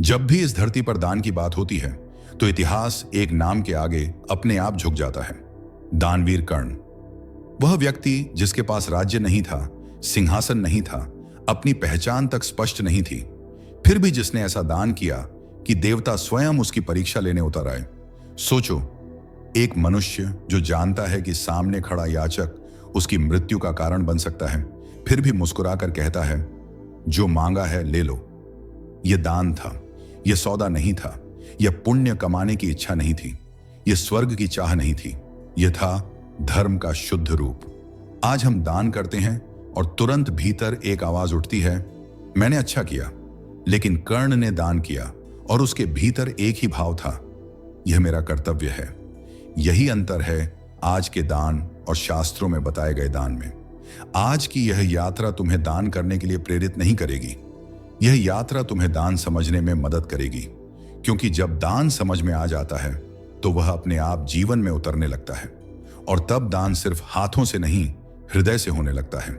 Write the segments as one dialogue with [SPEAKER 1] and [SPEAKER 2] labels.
[SPEAKER 1] जब भी इस धरती पर दान की बात होती है तो इतिहास एक नाम के आगे अपने आप झुक जाता है। दानवीर कर्ण। वह व्यक्ति जिसके पास राज्य नहीं था, सिंहासन नहीं था, अपनी पहचान तक स्पष्ट नहीं थी, फिर भी जिसने ऐसा दान किया कि देवता स्वयं उसकी परीक्षा लेने उतर आए। सोचो, एक मनुष्य जो जानता है कि सामने खड़ा याचक उसकी मृत्यु का कारण बन सकता है, फिर भी मुस्कुराकर कहता है, जो मांगा है ले लो। यह दान था, यह सौदा नहीं था, यह पुण्य कमाने की इच्छा नहीं थी, यह स्वर्ग की चाह नहीं थी, यह था धर्म का शुद्ध रूप। आज हम दान करते हैं और तुरंत भीतर एक आवाज उठती है, मैंने अच्छा किया। लेकिन कर्ण ने दान किया और उसके भीतर एक ही भाव था, यह मेरा कर्तव्य है। यही अंतर है आज के दान और शास्त्रों में बताए गए दान में। आज की यह यात्रा तुम्हें दान करने के लिए प्रेरित नहीं करेगी, यह यात्रा तुम्हें दान समझने में मदद करेगी, क्योंकि जब दान समझ में आ जाता है तो वह अपने आप जीवन में उतरने लगता है, और तब दान सिर्फ हाथों से नहीं, हृदय से होने लगता है।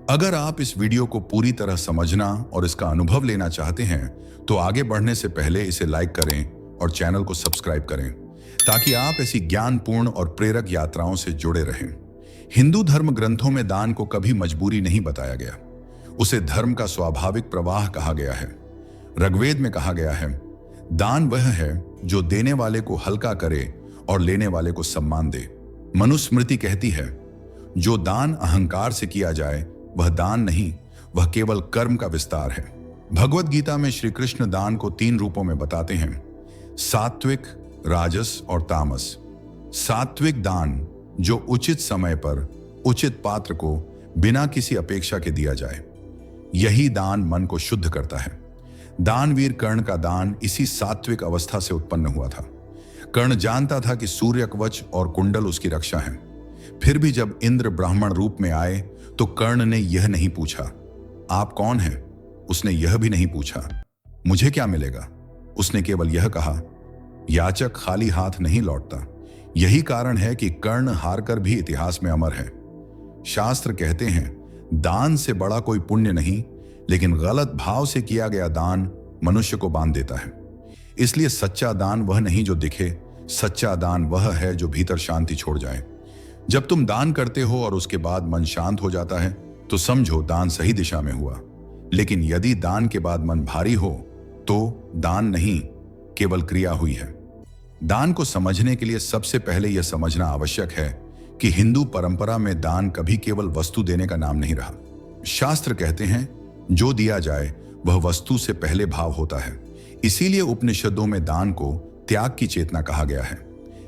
[SPEAKER 1] अगर आप इस वीडियो को पूरी तरह समझना और इसका अनुभव लेना चाहते हैं तो आगे बढ़ने से पहले इसे लाइक करें और चैनल को सब्सक्राइब करें, ताकि आप ऐसी ज्ञानपूर्ण और प्रेरक यात्राओं से जुड़े रहें। हिंदू धर्म ग्रंथों में दान को कभी मजबूरी नहीं बताया गया, उसे धर्म का स्वाभाविक प्रवाह कहा गया है। ऋग्वेद में कहा गया है, दान वह है जो देने वाले को हल्का करे और लेने वाले को सम्मान दे। मनुस्मृति कहती है, जो दान अहंकार से किया जाए वह दान नहीं, वह केवल कर्म का विस्तार है। भगवत गीता में श्री कृष्ण दान को 3 रूपों में बताते हैं, सात्विक, राजस और तामस। सात्विक दान जो उचित समय पर उचित पात्र को बिना किसी अपेक्षा के दिया जाए, यही दान मन को शुद्ध करता है। दानवीर कर्ण का दान इसी सात्विक अवस्था से उत्पन्न हुआ था। कर्ण जानता था कि सूर्य कवच और कुंडल उसकी रक्षा है। फिर भी जब इंद्र ब्राह्मण रूप में आए तो कर्ण ने यह नहीं पूछा, आप कौन हैं? उसने यह भी नहीं पूछा, मुझे क्या मिलेगा? उसने केवल यह कहा, याचक खाली हाथ नहीं लौटता। यही कारण है कि कर्ण हारकर भी इतिहास में अमर है। शास्त्र कहते हैं, दान से बड़ा कोई पुण्य नहीं, लेकिन गलत भाव से किया गया दान मनुष्य को बांध देता है। इसलिए सच्चा दान वह नहीं जो दिखे, सच्चा दान वह है जो भीतर शांति छोड़ जाए। जब तुम दान करते हो और उसके बाद मन शांत हो जाता है तो समझो दान सही दिशा में हुआ। लेकिन यदि दान के बाद मन भारी हो तो दान नहीं, केवल क्रिया हुई है। दान को समझने के लिए सबसे पहले यह समझना आवश्यक है कि हिंदू परंपरा में दान कभी केवल वस्तु देने का नाम नहीं रहा। शास्त्र कहते हैं, जो दिया जाए वह वस्तु से पहले भाव होता है। इसीलिए उपनिषदों में दान को त्याग की चेतना कहा गया है।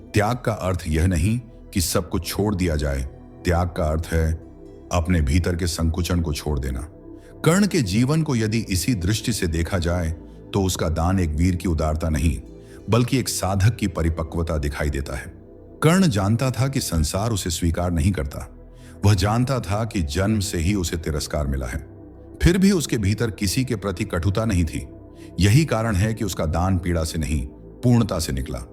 [SPEAKER 1] त्याग का अर्थ यह नहीं कि सब कुछ छोड़ दिया जाए, त्याग का अर्थ है अपने भीतर के संकुचन को छोड़ देना। कर्ण के जीवन को यदि इसी दृष्टि से देखा जाए तो उसका दान एक वीर की उदारता नहीं, बल्कि एक साधक की परिपक्वता दिखाई देता है। कर्ण जानता था कि संसार उसे स्वीकार नहीं करता। वह जानता था कि जन्म से ही उसे तिरस्कार मिला है, फिर भी उसके भीतर किसी के प्रति कटुता नहीं थी। यही कारण है कि उसका दान पीड़ा से नहीं, पूर्णता से निकला।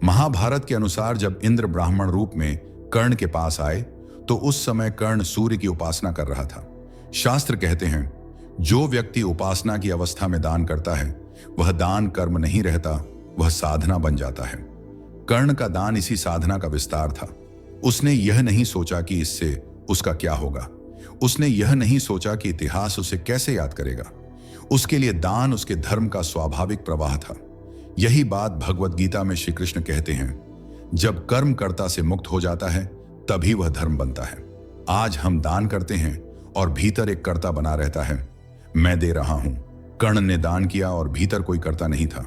[SPEAKER 1] महाभारत के अनुसार जब इंद्र ब्राह्मण रूप में कर्ण के पास आए तो उस समय कर्ण सूर्य की उपासना कर रहा था। शास्त्र कहते हैं, जो व्यक्ति उपासना की अवस्था में दान करता है वह दान कर्म नहीं रहता, वह साधना बन जाता है। कर्ण का दान इसी साधना का विस्तार था। उसने यह नहीं सोचा कि इससे उसका क्या होगा, उसने यह नहीं सोचा कि इतिहास उसे कैसे याद करेगा। उसके लिए दान उसके धर्म का स्वाभाविक प्रवाह था। यही बात भगवत गीता में श्री कृष्ण कहते हैं, जब कर्म कर्ता से मुक्त हो जाता है तभी वह धर्म बनता है। आज हम दान करते हैं और भीतर एक कर्ता बना रहता है, मैं दे रहा हूं। कर्ण ने दान किया और भीतर कोई कर्ता नहीं था,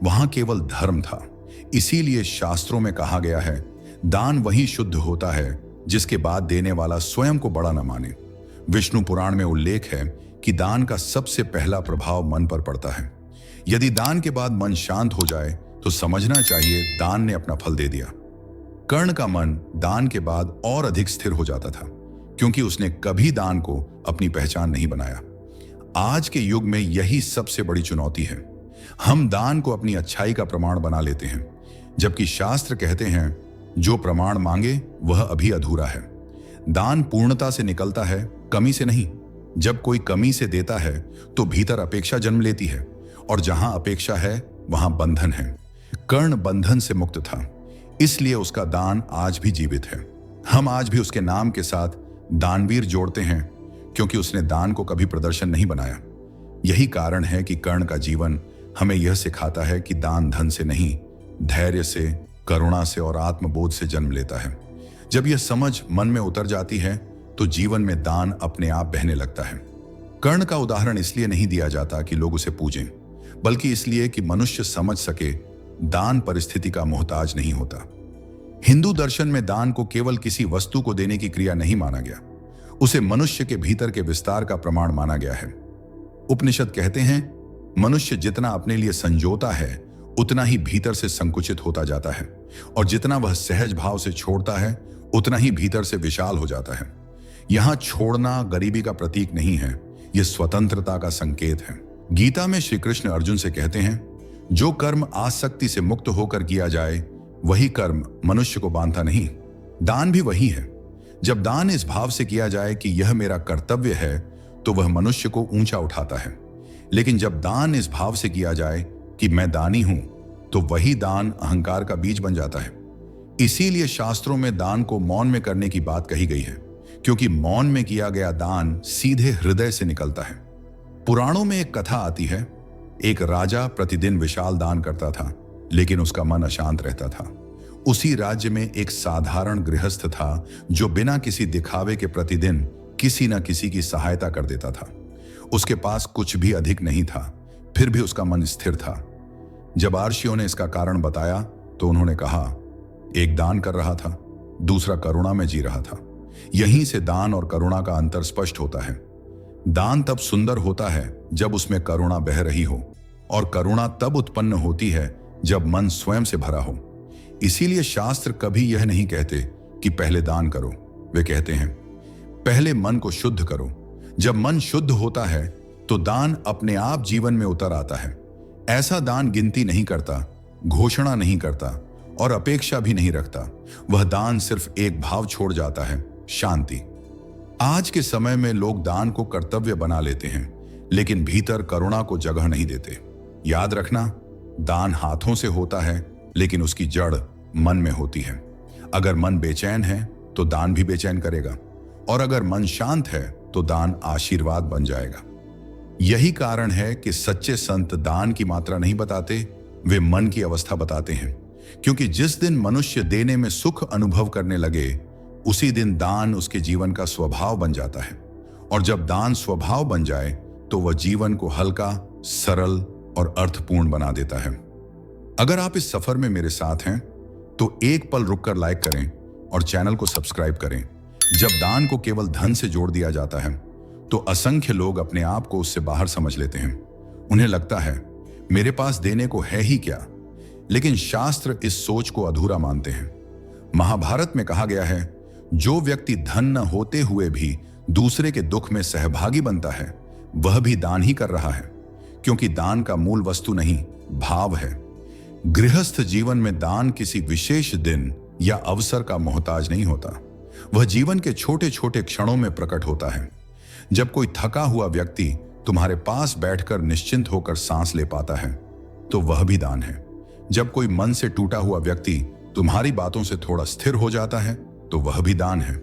[SPEAKER 1] वहां केवल धर्म था। इसीलिए शास्त्रों में कहा गया है, दान वही शुद्ध होता है जिसके बाद देने वाला स्वयं को बड़ा न माने। विष्णु पुराण में उल्लेख है कि दान का सबसे पहला प्रभाव मन पर पड़ता है। यदि दान के बाद मन शांत हो जाए तो समझना चाहिए दान ने अपना फल दे दिया। कर्ण का मन दान के बाद और अधिक स्थिर हो जाता था, क्योंकि उसने कभी दान को अपनी पहचान नहीं बनाया। आज के युग में यही सबसे बड़ी चुनौती है। हम दान को अपनी अच्छाई का प्रमाण बना लेते हैं, जबकि शास्त्र कहते हैं, जो प्रमाण मांगे वह अभी अधूरा है। दान पूर्णता से निकलता है, कमी से नहीं। जब कोई कमी से देता है तो भीतर अपेक्षा जन्म लेती है और जहां अपेक्षा है वहां बंधन है। कर्ण बंधन से मुक्त था, इसलिए उसका दान आज भी जीवित है। हम आज भी उसके नाम के साथ दानवीर जोड़ते हैं, क्योंकि उसने दान को कभी प्रदर्शन नहीं बनाया। यही कारण है कि कर्ण का जीवन हमें यह सिखाता है कि दान धन से नहीं, धैर्य से, करुणा से और आत्मबोध से जन्म लेता है। जब यह समझ मन में उतर जाती है तो जीवन में दान अपने आप बहने लगता है। कर्ण का उदाहरण इसलिए नहीं दिया जाता कि लोग उसे पूजें, बल्कि इसलिए कि मनुष्य समझ सके दान परिस्थिति का मोहताज नहीं होता। हिंदू दर्शन में दान को केवल किसी वस्तु को देने की क्रिया नहीं माना गया, उसे मनुष्य के भीतर के विस्तार का प्रमाण माना गया है। उपनिषद कहते हैं, मनुष्य जितना अपने लिए संजोता है उतना ही भीतर से संकुचित होता जाता है, और जितना वह सहज भाव से छोड़ता है उतना ही भीतर से विशाल हो जाता है। यहां छोड़ना गरीबी का प्रतीक नहीं है, यह स्वतंत्रता का संकेत है। गीता में श्री कृष्ण अर्जुन से कहते हैं, जो कर्म आसक्ति से मुक्त होकर किया जाए वही कर्म मनुष्य को बांधता नहीं। दान भी वही है। जब दान इस भाव से किया जाए कि यह मेरा कर्तव्य है तो वह मनुष्य को ऊंचा उठाता है। लेकिन जब दान इस भाव से किया जाए कि मैं दानी हूं तो वही दान अहंकार का बीज बन जाता है। इसीलिए शास्त्रों में दान को मौन में करने की बात कही गई है, क्योंकि मौन में किया गया दान सीधे हृदय से निकलता है। पुराणों में एक कथा आती है, एक राजा प्रतिदिन विशाल दान करता था, लेकिन उसका मन अशांत रहता था। उसी राज्य में एक साधारण गृहस्थ था जो बिना किसी दिखावे के प्रतिदिन किसी न किसी की सहायता कर देता था। उसके पास कुछ भी अधिक नहीं था, फिर भी उसका मन स्थिर था। जब आर्षियों ने इसका कारण बताया तो उन्होंने कहा, एक दान कर रहा था, दूसरा करुणा में जी रहा था। यहीं से दान और करुणा का अंतर स्पष्ट होता है। दान तब सुंदर होता है जब उसमें करुणा बह रही हो, और करुणा तब उत्पन्न होती है जब मन स्वयं से भरा हो। इसीलिए शास्त्र कभी यह नहीं कहते कि पहले दान करो, वे कहते हैं पहले मन को शुद्ध करो। जब मन शुद्ध होता है तो दान अपने आप जीवन में उतर आता है। ऐसा दान गिनती नहीं करता, घोषणा नहीं करता और अपेक्षा भी नहीं रखता। वह दान सिर्फ एक भाव छोड़ जाता है, शांति। आज के समय में लोग दान को कर्तव्य बना लेते हैं, लेकिन भीतर करुणा को जगह नहीं देते। याद रखना, दान हाथों से होता है, लेकिन उसकी जड़ मन में होती है। अगर मन बेचैन है तो दान भी बेचैन करेगा, और अगर मन शांत है तो दान आशीर्वाद बन जाएगा। यही कारण है कि सच्चे संत दान की मात्रा नहीं बताते, वे मन की अवस्था बताते हैं। क्योंकि जिस दिन मनुष्य देने में सुख अनुभव करने लगे, उसी दिन दान उसके जीवन का स्वभाव बन जाता है। और जब दान स्वभाव बन जाए तो वह जीवन को हल्का, सरल और अर्थपूर्ण बना देता है। अगर आप इस सफर में मेरे साथ हैं तो एक पल रुककर लाइक करें और चैनल को सब्सक्राइब करें। जब दान को केवल धन से जोड़ दिया जाता है तो असंख्य लोग अपने आप को उससे बाहर समझ लेते हैं। उन्हें लगता है मेरे पास देने को है ही क्या। लेकिन शास्त्र इस सोच को अधूरा मानते हैं। महाभारत में कहा गया है, जो व्यक्ति धन न होते हुए भी दूसरे के दुख में सहभागी बनता है वह भी दान ही कर रहा है, क्योंकि दान का मूल वस्तु नहीं, भाव है। गृहस्थ जीवन में दान किसी विशेष दिन या अवसर का मोहताज नहीं होता। वह जीवन के छोटे छोटे क्षणों में प्रकट होता है। जब कोई थका हुआ व्यक्ति तुम्हारे पास बैठकर निश्चिंत होकर सांस ले पाता है तो वह भी दान है। जब कोई मन से टूटा हुआ व्यक्ति तुम्हारी बातों से थोड़ा स्थिर हो जाता है तो वह भी दान है।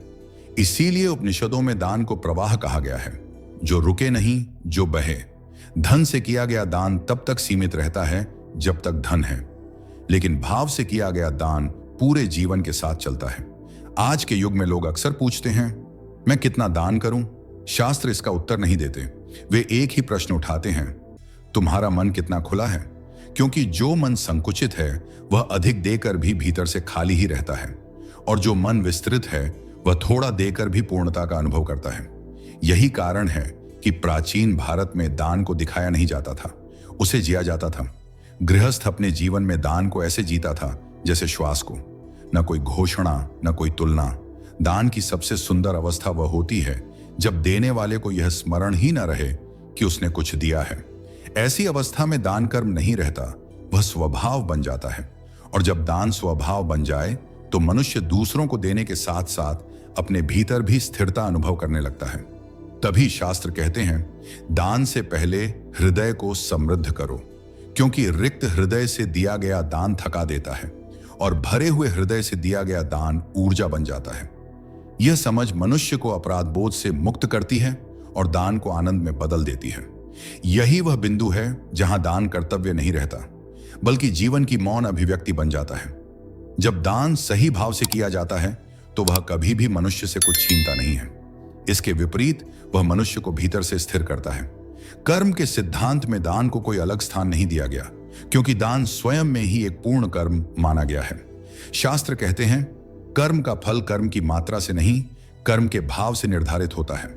[SPEAKER 1] इसीलिए उपनिषदों में दान को प्रवाह कहा गया है, जो रुके नहीं, जो बहे। धन से किया गया दान तब तक सीमित रहता है जब तक धन है, लेकिन भाव से किया गया दान पूरे जीवन के साथ चलता है। आज के युग में लोग अक्सर पूछते हैं, मैं कितना दान करूं? शास्त्र इसका उत्तर नहीं देते। वे एक ही प्रश्न उठाते हैं, तुम्हारा मन कितना खुला है? क्योंकि जो मन संकुचित है वह अधिक देकर भी भीतर से खाली ही रहता है, और जो मन विस्तृत है वह थोड़ा देकर भी पूर्णता का अनुभव करता है। यही कारण है कि प्राचीन भारत में दान को दिखाया नहीं जाता था, उसे जिया जाता था। गृहस्थ अपने जीवन में दान को ऐसे जीता था जैसे श्वास को, न कोई घोषणा, न कोई तुलना। दान की सबसे सुंदर अवस्था वह होती है जब देने वाले को यह स्मरण ही न रहे कि उसने कुछ दिया है। ऐसी अवस्था में दान कर्म नहीं रहता, वह स्वभाव बन जाता है। और जब दान स्वभाव बन जाए तो मनुष्य दूसरों को देने के साथ साथ अपने भीतर भी स्थिरता अनुभव करने लगता है। तभी शास्त्र कहते हैं, दान से पहले हृदय को समृद्ध करो। क्योंकि रिक्त हृदय से दिया गया दान थका देता है और भरे हुए हृदय से दिया गया दान ऊर्जा बन जाता है। यह समझ मनुष्य को अपराध बोध से मुक्त करती है और दान को आनंद में बदल देती है। यही वह बिंदु है जहां दान कर्तव्य नहीं रहता, बल्कि जीवन की मौन अभिव्यक्ति बन जाता है। जब दान सही भाव से किया जाता है तो वह कभी भी मनुष्य से कुछ छीनता नहीं है। इसके विपरीत वह मनुष्य को भीतर से स्थिर करता है। कर्म के सिद्धांत में दान को कोई अलग स्थान नहीं दिया गया, क्योंकि दान स्वयं में ही एक पूर्ण कर्म माना गया है। शास्त्र कहते हैं, कर्म का फल कर्म की मात्रा से नहीं, कर्म के भाव से निर्धारित होता है।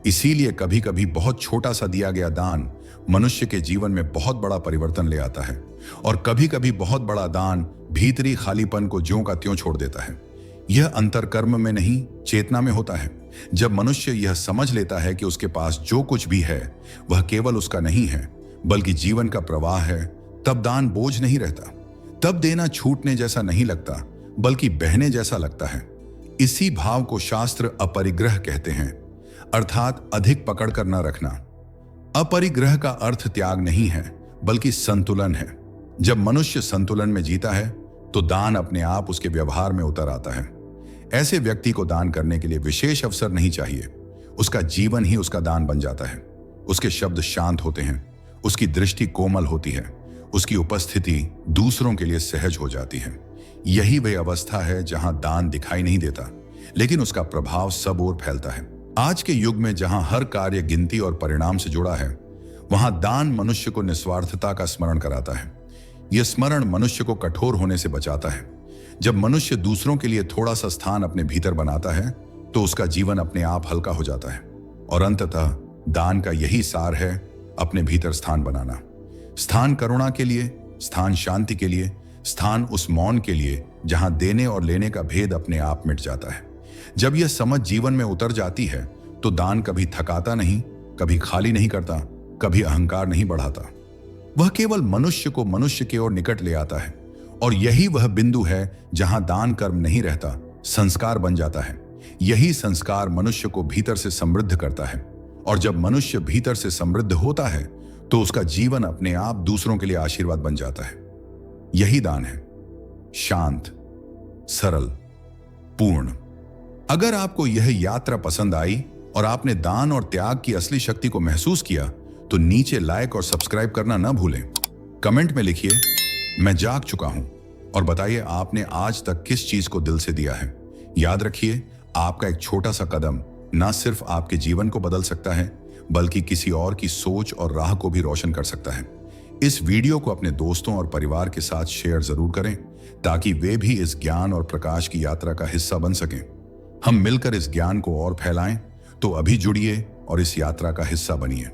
[SPEAKER 1] इसीलिए कभी कभी बहुत छोटा सा दिया गया दान मनुष्य के जीवन में बहुत बड़ा परिवर्तन ले आता है, और कभी कभी बहुत बड़ा दान भीतरी खालीपन को ज्यों का त्यों छोड़ देता है। यह अंतर कर्म में नहीं, चेतना में होता है। जब मनुष्य यह समझ लेता है कि उसके पास जो कुछ भी है वह केवल उसका नहीं है, बल्कि जीवन का प्रवाह है, तब दान बोझ नहीं रहता। तब देना छूटने जैसा नहीं लगता, बल्कि बहने जैसा लगता है। इसी भाव को शास्त्र अपरिग्रह कहते हैं, अर्थात अधिक पकड़ कर न रखना। अपरिग्रह का अर्थ त्याग नहीं है, बल्कि संतुलन है। जब मनुष्य संतुलन में जीता है तो दान अपने आप उसके व्यवहार में उतर आता है। ऐसे व्यक्ति को दान करने के लिए विशेष अवसर नहीं चाहिए, उसका जीवन ही उसका दान बन जाता है। उसके शब्द शांत होते हैं, उसकी दृष्टि कोमल होती है, उसकी उपस्थिति दूसरों के लिए सहज हो जाती है। यही वह अवस्था है जहां दान दिखाई नहीं देता, लेकिन उसका प्रभाव सब ओर फैलता है। आज के युग में जहां हर कार्य गिनती और परिणाम से जुड़ा है, वहां दान मनुष्य को निस्वार्थता का स्मरण कराता है। यह स्मरण मनुष्य को कठोर होने से बचाता है। जब मनुष्य दूसरों के लिए थोड़ा सा स्थान अपने भीतर बनाता है तो उसका जीवन अपने आप हल्का हो जाता है। और अंततः दान का यही सार है, अपने भीतर स्थान बनाना। स्थान करुणा के लिए, स्थान शांति के लिए, स्थान उस मौन के लिए जहां देने और लेने का भेद अपने आप मिट जाता है। जब यह समझ जीवन में उतर जाती है तो दान कभी थकाता नहीं, कभी खाली नहीं करता, कभी अहंकार नहीं बढ़ाता। वह केवल मनुष्य को मनुष्य की ओर निकट ले आता है। और यही वह बिंदु है जहां दान कर्म नहीं रहता, संस्कार बन जाता है। यही संस्कार मनुष्य को भीतर से समृद्ध करता है। और जब मनुष्य भीतर से समृद्ध होता है तो उसका जीवन अपने आप दूसरों के लिए आशीर्वाद बन जाता है। यही दान है, शांत, सरल, पूर्ण। अगर आपको यह यात्रा पसंद आई और आपने दान और त्याग की असली शक्ति को महसूस किया तो नीचे लाइक और सब्सक्राइब करना न भूलें। कमेंट में लिखिए, मैं जाग चुका हूं, और बताइए आपने आज तक किस चीज को दिल से दिया है। याद रखिए, आपका एक छोटा सा कदम न सिर्फ आपके जीवन को बदल सकता है, बल्कि किसी और की सोच और राह को भी रोशन कर सकता है। इस वीडियो को अपने दोस्तों और परिवार के साथ शेयर जरूर करें, ताकि वे भी इस ज्ञान और प्रकाश की यात्रा का हिस्सा बन सकें। हम मिलकर इस ज्ञान को और फैलाएं। तो अभी जुड़िए और इस यात्रा का हिस्सा बनिए।